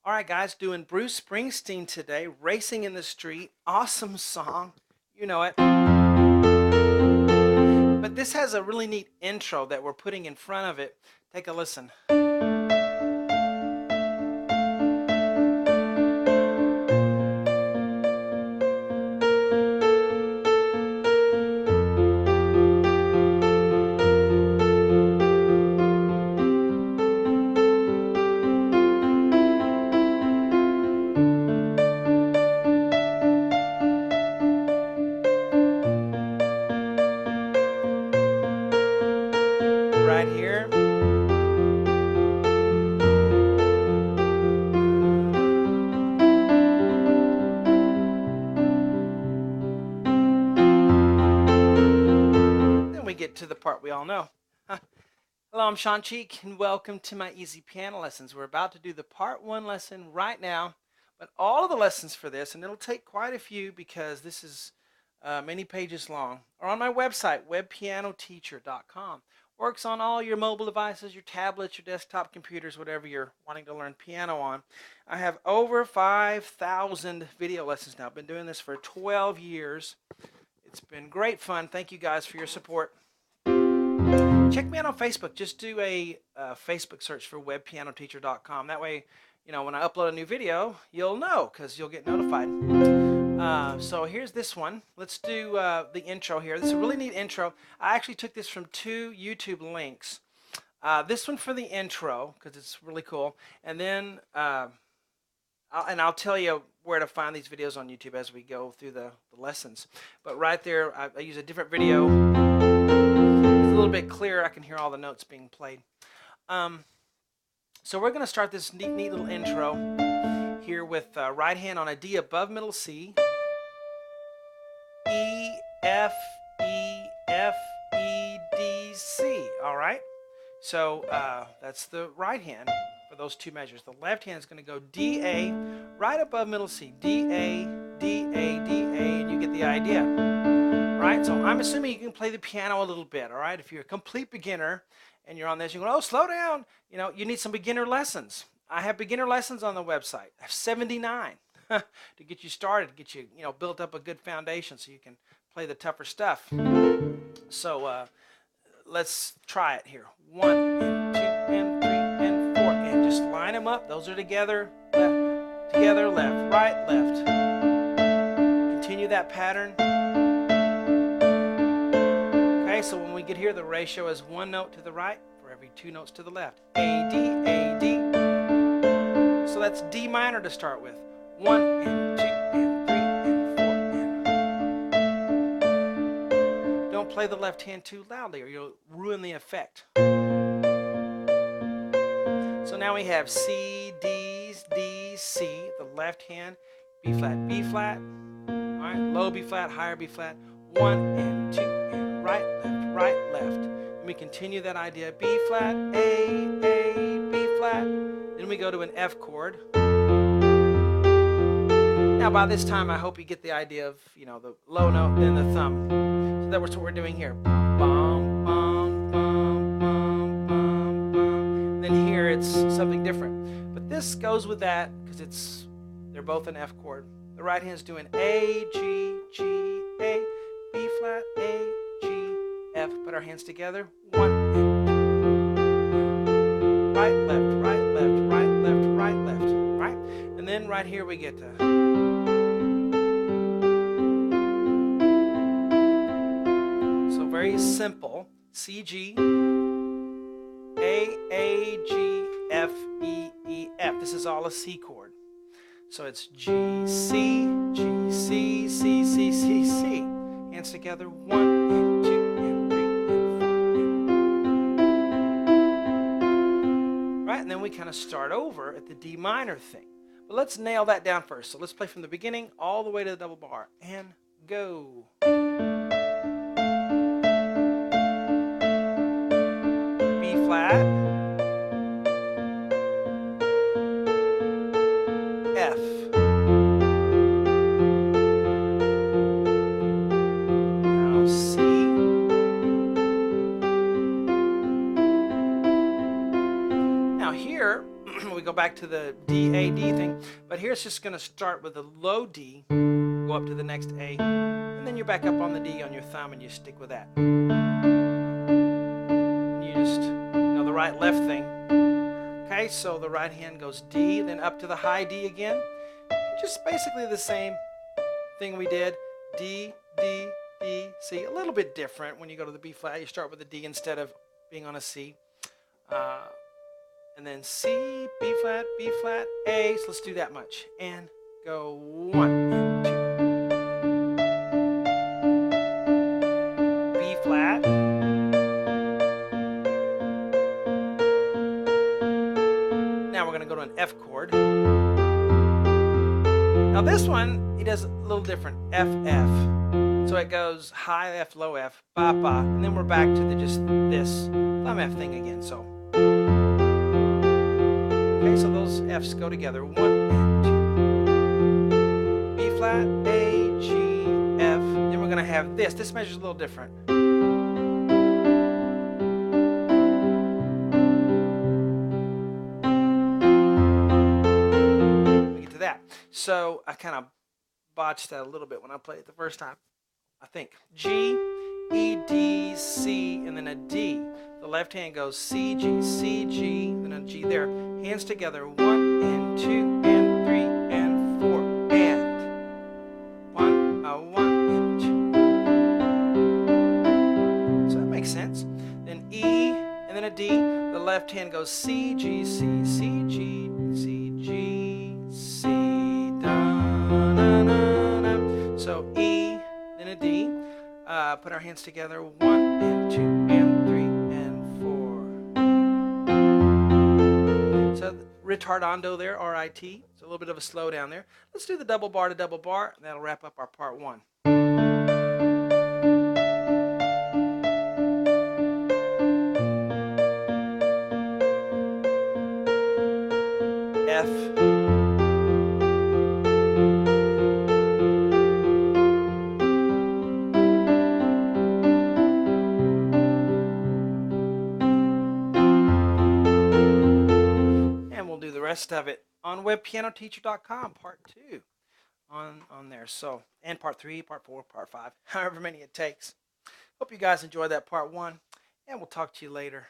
All right, guys, doing Bruce Springsteen today, Racing in the Street. Awesome song. You know it. But this has a really neat intro that we're putting in front of it. Take a listen. Right here. Then we get to the part we all know. Hello, I'm Shawn and welcome to my easy piano lessons. We're about to do the part 1 lesson right now, but all of the lessons for this, and it'll take quite a few because this is many pages long, are on my website, webpianoteacher.com. Works on all your mobile devices, your tablets, your desktop computers, whatever you're wanting to learn piano on. I have over 5,000 video lessons now. I've been doing this for 12 years. It's been great fun. Thank you guys for your support. Check me out on Facebook. Just do a Facebook search for webpianoteacher.com. That way, you know, when I upload a new video, you'll know because you'll get notified. So here's this one. Let's do the intro here. This is a really neat intro. I actually took this from 2 YouTube links. This one for the intro because it's really cool. And then I'll tell you where to find these videos on YouTube as we go through the lessons. But right there, I use a different video. It's a little bit clearer. I can hear all the notes being played. So we're going to start this neat little intro here with right hand on a D above middle C, E, F, E, F, E, D, C. All right. So that's the right hand for those 2 measures. The left hand is going to go D, A, right above middle C, D, A, D, A, D, A, and you get the idea. All right. So I'm assuming you can play the piano a little bit. All right. If you're a complete beginner and you're on this, you go, oh, slow down. You know, you need some beginner lessons. I have beginner lessons on the website. I have 79 to get you started, get you, built up a good foundation so you can play the tougher stuff. So let's try it here. 1 and 2 and 3 and 4, and just line them up. Those are together, left, right, left. Continue that pattern. Okay, so when we get here, the ratio is 1 note to the right for every 2 notes to the left. A, D, A, D. So that's D minor to start with. 1 and 2 and 3 and 4 and. Don't play the left hand too loudly or you'll ruin the effect. So now we have C, D, D, C. The left hand, B flat, B flat. All right, low B flat, higher B flat. 1 and 2 and right, left. And we continue that idea. B flat, A, B flat. Then we go to an F chord. Now by this time I hope you get the idea of, the low note, then the thumb. So that's what we're doing here. Bum, bum, bum, bum, bum, bum. Then here it's something different. But this goes with that because they're both an F chord. The right hand's doing A, G, G, A, B flat, A, G, F. Put our hands together. 1 and 2. Right, left, right, left, right, left, right, left. Right? And then right here we get to. So very simple. C, G, A, G, F, E, E, F. This is all a C chord. So it's G, C, G, C, C, C, C, C. Hands together. 1 and 2 and 3 and 4. Right, and then we kind of start over at the D minor thing. But let's nail that down first. So let's play from the beginning all the way to the double bar. And go. B flat. F. Now C. Now here we go back to the D, A, D thing. But here it's just going to start with a low D, go up to the next A, and then you're back up on the D on your thumb and you stick with that. And you just, the right left thing. Okay, so the right hand goes D, then up to the high D again. Just basically the same thing we did. D, D, D, C. A little bit different when you go to the B flat. You start with a D instead of being on a C. And then C, B flat, A. So let's do that much. And go 1 and 2. B flat. Now we're going to go to an F chord. Now this one, he does a little different. F, F. So it goes high F, low F, ba, ba. And then we're back to just this thumb F thing again. So, okay, so those Fs go together. 1 and 2. B flat, A, G, F. Then we're going to have this. This measures a little different. So I kind of botched that a little bit when I played it the first time. I think G, E, D, C, and then a D. The left hand goes C, G, then a G there. Hands together, 1 and 2 and 3 and 4 and 1 and 2. So that makes sense. Then E and then a D. The left hand goes C, G, C, G, C. So E, then a D. Put our hands together. 1 and 2 and 3 and 4. So retardando there, R-I-T. So a little bit of a slow down there. Let's do the double bar to double bar. And that'll wrap up our part 1. F. Rest of it on webpianoteacher.com, part 2 on there. So, and part 3, part 4, part 5, however many it takes. Hope you guys enjoyed that part 1, and we'll talk to you later.